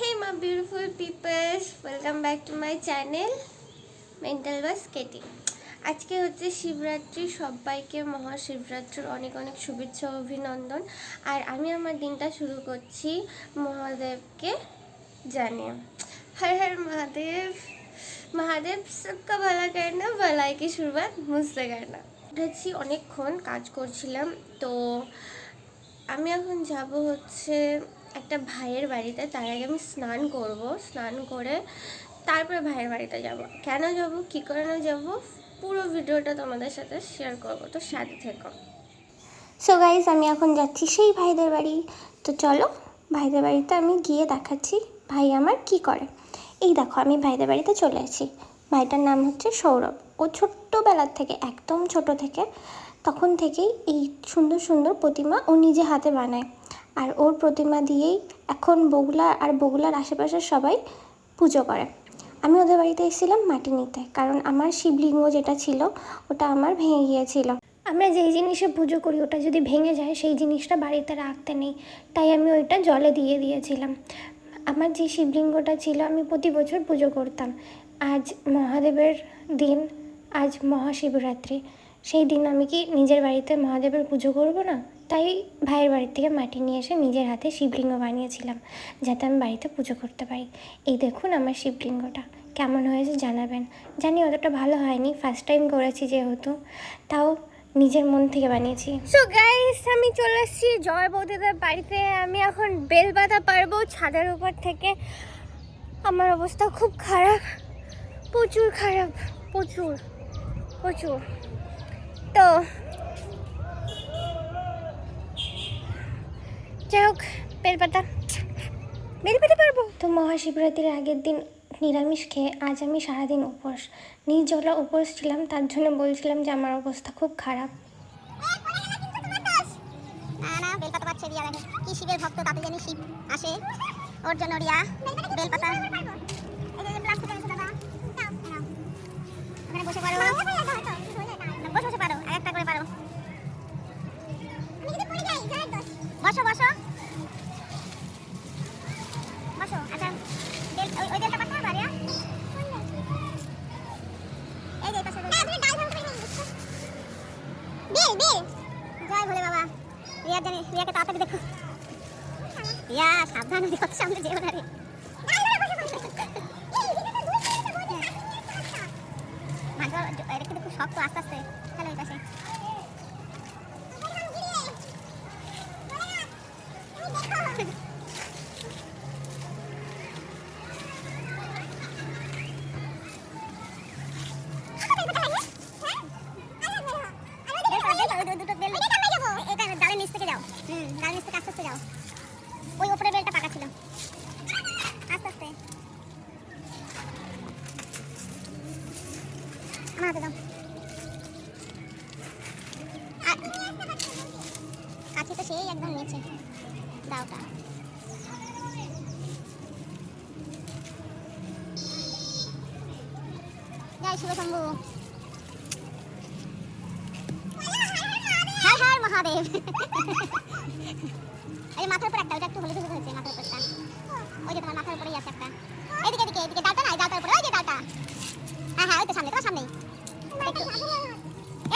Hey my beautiful peoples, welcome back to my channel Mental Bus Katie. আজকে হচ্ছে শিবরাত্রি, সবাইকে মহাশিবরাত্রির অনেক অনেক শুভেচ্ছা ও অভিনন্দন। আর আমি আমার দিনটা শুরু করছি মহাদেবকে জানিয়ে। हर हर महादेव, महादेव सबका भला करना, भलाई की शुरुआत मुझसे करना। উঠেছি, অনেকক্ষণ কাজ করছিলাম। তো আমি এখন যাব হচ্ছে একটা ভাইয়ের বাড়িতে। তার আগে আমি স্নান করব, স্নান করে তারপরে ভাইয়ের বাড়িতে যাব। কেন যাব, কী করে না যাব, পুরো ভিডিওটা তোমাদের সাথে শেয়ার করব, তো সাথে থেকো। সো গাইস, আমি এখন যাচ্ছি সেই ভাইদের বাড়ি। তো চলো ভাইদের বাড়িতে আমি গিয়ে দেখাচ্ছি ভাই আমার কি করে। এই দেখো, আমি ভাইদের বাড়িতে চলে এসেছি। ভাইটার নাম হচ্ছে সৌরভ। ও ছোট্টবেলার থেকে, একদম ছোট থেকে, তখন থেকেই এই সুন্দর সুন্দর প্রতিমা ও নিজে হাতে বানায়। আর ওর প্রতিমা দিয়েই এখন বগুলা আর বগুলার আশেপাশের সবাই পুজো করে। আমি ওদের বাড়িতে এসেছিলাম মাটি নিতে, কারণ আমার শিবলিঙ্গ যেটা ছিল ওটা আমার ভেঙে গিয়েছিল। আমরা যেই জিনিসে পুজো করি ওটা যদি ভেঙে যায় সেই জিনিসটা বাড়িতে রাখতে নেই, তাই আমি ওইটা জলে দিয়ে দিয়েছিলাম। আমার যে শিবলিঙ্গটা ছিল আমি প্রতি বছর পুজো করতাম। আজ মহাদেবের দিন, আজ মহাশিবরাত্রি, সেই দিন আমি কি নিজের বাড়িতে মহাদেবের পুজো করব না? তাই ভাইয়ের বাড়ির থেকে মাটি নিয়ে এসে নিজের হাতে শিবলিঙ্গ বানিয়েছিলাম, যাতে আমি বাড়িতে পুজো করতে পারি। এই দেখুন আমার শিবলিঙ্গটা কেমন হয়েছে জানাবেন। জানি অতটা ভালো হয়নি, ফার্স্ট টাইম করেছি যেহেতু, তাও নিজের মন থেকে বানিয়েছি। সো গাইস, আমি চলে এসেছি জয় বৌদিদের বাড়িতে। আমি এখন বেল পাতা পারবো ছাদের উপর থেকে। আমার অবস্থা খুব খারাপ, প্রচুর খারাপ, প্রচুর প্রচুর। তো যাই হোক, বেলপাতা পারবো তো। মহাশিবরাত্রির আগের দিন নিরামিষ খেয়ে আজ আমি সারাদিন উপোস, নির্জলা উপোস ছিলাম। তার জন্য বলছিলাম যে আমার অবস্থা খুব খারাপ। না বেলপাতা পাচ্ছে রিয়া, দেখে কি শিবের ভক্ত, তাতে জানি শিব আসে, ওর জন্য রিয়া বেলপাতা। ওখানে বসে পারো, বসে পারো, একটা করে পারো। বসো বসো বসো। আচ্ছা, ওই বেলটা পাতা পারো। এই যে পাশে বেল বেল। জয় ভোলে বাবা। রিয়া জানি, রিয়াকে তাড়াতাড়ি দেখো। রিয়া সাবধান, দেখো সামনে যেও না রে। এটা কিন্তু খুব শক্ত, আস্তে আস্তে চলো। এই পাশে ডালের নিচ থেকে যাও। ডালের নিচ থেকে আস্তে আস্তে যাও। ওই উপরে বেলটা পাকা ছিল, আস্তে আস্তে। আমার হাতে দাও। কাছে তো সেই একদম নিচে দাওটা। জয় শিব শম্ভু, হর হর মহাদেব। এই মাথার উপর একটা, ওটা একটু হলুদ হলুদ হয়েছে মাথার উপরটা। ওই যে তোমার মাথার উপরেই আছে একটা। এদিকে এদিকে এদিকে, ডালটা নাই, ডালটার উপরে, ওই যে ডালটা। হ্যাঁ হ্যাঁ, ওই তো সামনে, তোমার সামনেই।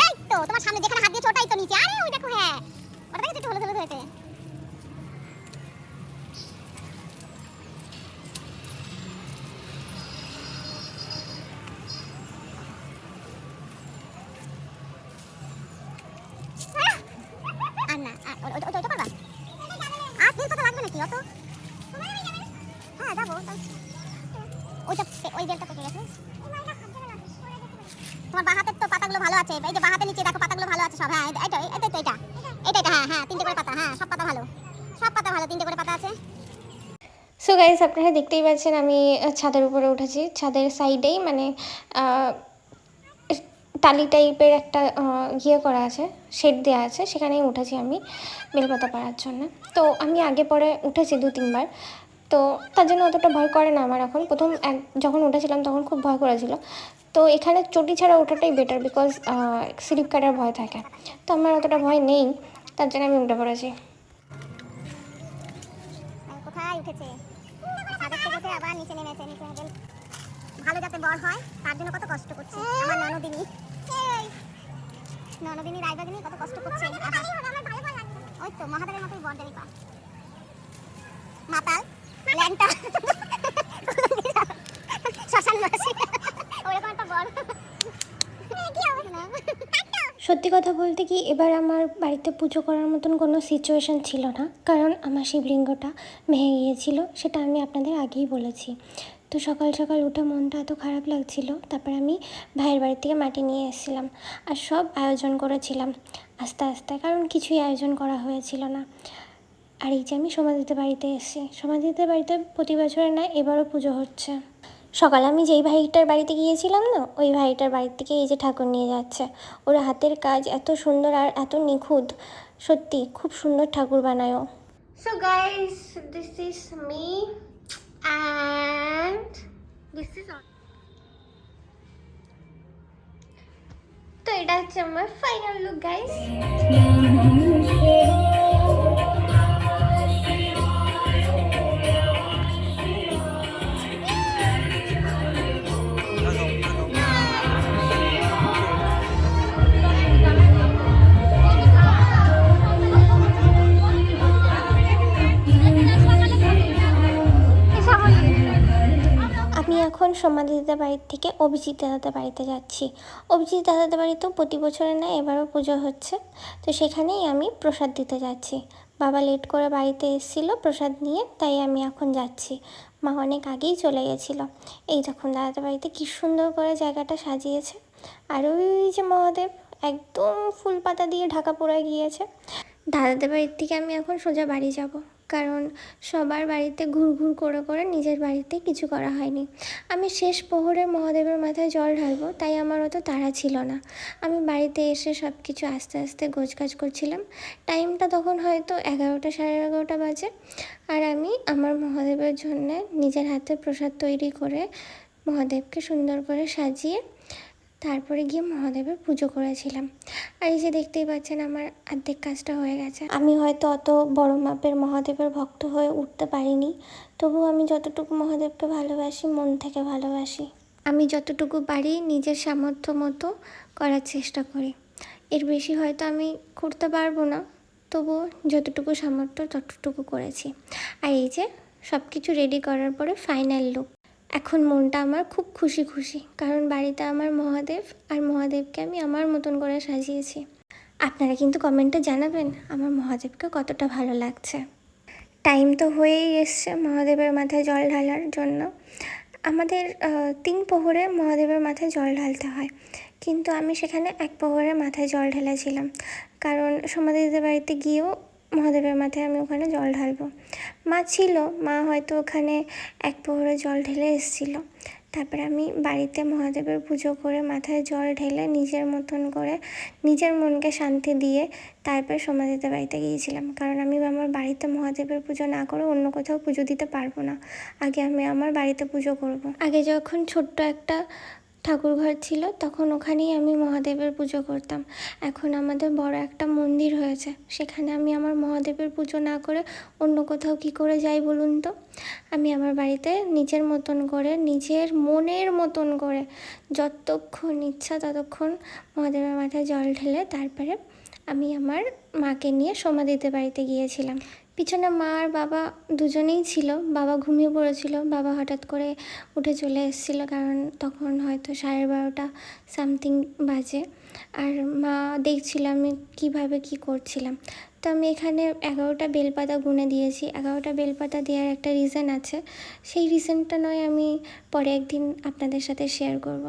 এই তো তোমার সামনে যেখানে হাত দিয়েছো ওটাই তো নিচে। আরে ওই দেখো, হ্যাঁ ওটা দেখো একটু হলুদ হলুদ হয়েছে। আর না, ওইটা পারবা? আর বেল পাতা লাগবে নাকি অত? হ্যাঁ যাবো। ওইটা, ওই বেলটা পেকে গেছে। তোমার বাঁ হাতের তো পাতাগুলো ভালো আছে। এই যে বাঁ হাতের নিচে দেখো পাতাগুলো ভালো আছে সব। হ্যাঁ এটা এটা তো এটা এটা, হ্যাঁ হ্যাঁ, তিনটে করে পাতা। হ্যাঁ সব পাতা ভালো, সব পাতা ভালো, তিনটে করে পাতা আছে। সো গাইস, আপনারা দেখতেই পাচ্ছেন আমি ছাদের উপরে উঠেছি। ছাদের সাইডেই মানে টালি টাইপের একটা ইয়ে করা আছে, শেড দেওয়া আছে, সেখানেই উঠেছি আমি বেলপাতা পাড়ার জন্য। তো আমি আগে পরে উঠেছি 2-3 বার, তো তার জন্য অতটা ভয় করে না আমার এখন। প্রথম যখন উঠেছিলাম তখন খুব ভয় করেছিল। তো এখানে চটি ছাড়া ওঠাটাই বেটার, বিকজ স্লিপ কাটার ভয় থাকে। তো আমার অতটা ভয় নেই, তার জন্য আমি উঠে পড়েছি। কোথায় উঠেছে? ছাদের থেকে উঠে আবার নিচে নেমেছে, নিচে নেমে ভালো যাতে বর হয় তার জন্য কত কষ্ট করছে আমার ননদিনী রায়বাগিনী কত কষ্ট করছে। ওই তো মহাদেবের মতোই বর দেরি পা মাতাল ল্যাংটা শ্মশান মাসি ওরকম একটা বর। সত্যি কথা বলতে কি, এবার আমার বাড়িতে পুজো করার মতন কোনো সিচুয়েশান ছিল না, কারণ আমার শিবলিঙ্গটা ভেঙে গিয়েছিল, সেটা আমি আপনাদের আগেই বলেছি। তো সকাল সকাল উঠে মনটা এত খারাপ লাগছিল, তারপর আমি ভাইয়ের বাড়ি থেকে মাটি নিয়ে এসেছিলাম আর সব আয়োজন করেছিলাম আস্তে আস্তে, কারণ কিছুই আয়োজন করা হয়েছিল না। আর এই যে আমি সমাধিতে বাড়িতে এসেছি, সমাধিতে বাড়িতে প্রতি বছরে না এবারও পুজো হচ্ছে। সকালে আমি যেই ভাইটার বাড়িতে গিয়েছিলাম না, ওই ভাইটার বাড়ির থেকে এই যে ঠাকুর নিয়ে যাচ্ছে। ওর হাতের কাজ এত সুন্দর আর এত নিখুঁত, সত্যি খুব সুন্দর ঠাকুর বানায়। So guys, this is me and this is তো এটা হচ্ছে আমার ফাইনাল লুক গাইস। আমি এখন সমাধি দাদার বাড়ির থেকে অভিজিৎ দাদার বাড়িতে যাচ্ছি। অভিজিৎ দাদার বাড়িতেও প্রতি বছরে না এবারও পুজো হচ্ছে, তো সেখানেই আমি প্রসাদ দিতে যাচ্ছি। বাবা লেট করে বাড়িতে এসেছিলো প্রসাদ নিয়ে, তাই আমি এখন যাচ্ছি। মা অনেক আগেই চলে গেছিলো। এই দেখুন দাদার বাড়িতে কী সুন্দর করে জায়গাটা সাজিয়েছে, আর ওই যে মহাদেব একদম ফুল পাতা দিয়ে ঢাকা পড়ে গিয়েছে। দাদাদের বাড়ির থেকে আমি এখন সোজা বাড়ি যাব, কারণ সবার বাড়িতে ঘুরঘুর করে করে নিজের বাড়িতে কিছু করা হয়নি। আমি শেষ প্রহরে মহাদেবের মাথায় জল ঢালবো, তাই আমার অত তাড়া ছিল না। আমি বাড়িতে এসে সব কিছু আস্তে আস্তে গোছগাছ করছিলাম। টাইমটা তখন হয়তো 11টা 11:30 বাজে, আর আমি আমার মহাদেবের জন্য নিজের হাতে প্রসাদ তৈরি করে মহাদেবকে সুন্দর করে সাজিয়ে তারপরে গিয়ে মহাদেবের পুজো করেছিলাম। আর এই যে দেখতেই পাচ্ছেন আমার অর্ধেক কাজটা হয়ে গেছে। আমি হয়তো অত বড় মাপের মহাদেবের ভক্ত হয়ে উঠতে পারিনি, তবুও আমি যতটুকু মহাদেবকে ভালোবাসি, মন থেকে ভালোবাসি। আমি যতটুকু পারি নিজের সামর্থ্য মতো করার চেষ্টা করি। এর বেশি হয়তো আমি করতে পারবো না, তবুও যতটুকু সামর্থ্য ততটুকু করেছি। আর এই যে সব কিছু রেডি করার পরে ফাইনাল লুক। এখন মনটা আমার খুব খুশি খুশি, কারণ বাড়িতে আমার মহাদেব, আর মহাদেবকে আমি আমার মতন করে সাজিয়েছি। আপনারা কিন্তু কমেন্টে জানাবেন আমার মহাদেবকে কতটা ভালো লাগছে। টাইম তো হয়েই এসছে মহাদেবের মাথায় জল ঢালার জন্য। আমাদের 3 প্রহরে মহাদেবের মাথায় জল ঢালতে হয়, কিন্তু আমি সেখানে 1 প্রহরে মাথায় জল ঢেলেছিলাম, কারণ সমাধিদের বাড়িতে গিয়েও মহাদেবের মাথায় আমি ওখানে জল ঢালবো। মা ছিল, মা হয়তো ওখানে 1 প্রহরে জল ঢেলে এসেছিলো। তারপরে আমি বাড়িতে মহাদেবের পুজো করে মাথায় জল ঢেলে নিজের মতন করে নিজের মনকে শান্তি দিয়ে তারপর সমাধিদের বাড়িতে গিয়েছিলাম, কারণ আমি আমার বাড়িতে মহাদেবের পুজো না করে অন্য কোথাও পুজো দিতে পারবো না। আগে আমি আমার বাড়িতে পুজো করব। আগে যখন ছোট্ট একটা ঠাকুর ঘর ছিল তখন ওখানেই আমি মহাদেবের পুজো করতাম। এখন আমাদের বড় একটা মন্দির হয়েছে, সেখানে আমি আমার মহাদেবের পুজো না করে অন্য কোথাও কি করে যাই বলুন তো। আমি আমার বাড়িতে নিজের মতন করে, নিজের মনের মতন করে যতক্ষণ ইচ্ছা ততক্ষণ মহাদেবের মাথায় জল ঢেলে তারপরে আমি আমার মাকে নিয়ে সমাধিতে বাড়িতে গিয়েছিলাম। পিছনে মা আর বাবা দুজনেই ছিল। বাবা ঘুমিয়ে পড়েছিল, বাবা হঠাৎ করে উঠে চলে এসেছিলো, কারণ তখন হয়তো 12:30 সামথিং বাজে। আর মা দেখছিল আমি কিভাবে কি করছিলাম। তো আমি এখানে 11টা বেলপাতা গুনে দিয়েছি। 11টা বেলপাতা দেওয়ার একটা রিজন আছে, সেই রিজনটা নয় আমি পরে একদিন আপনাদের সাথে শেয়ার করব।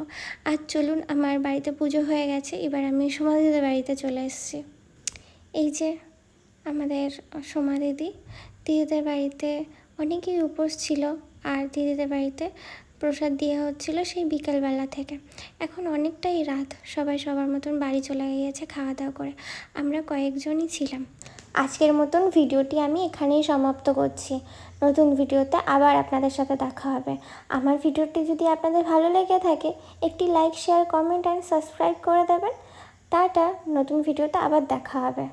আর চলুন, আমার বাড়িতে পুজো হয়ে গেছে, এবার আমি সমাধিদের বাড়িতে চলে এসেছি। এই যে আমাদের সোমা দিদিদের বাড়িতে অনেকেই উপোস ছিল, আর দিদিদের বাড়িতে প্রসাদ দেওয়া হচ্ছিল সেই বিকালবেলা থেকে। এখন অনেকটাই রাত, সবাই সবার মতন বাড়ি চলে গিয়েছে খাওয়া দাওয়া করে। আমরা কয়েকজনই ছিলাম। আজকের মতন ভিডিওটি আমি এখানেই সমাপ্ত করছি। নতুন ভিডিওতে আবার আপনাদের সাথে দেখা হবে। আমার ভিডিওটি যদি আপনাদের ভালো লেগে থাকে একটি like, share, comment and subscribe করে দেবেন। টাটা, নতুন ভিডিওতে আবার দেখা হবে।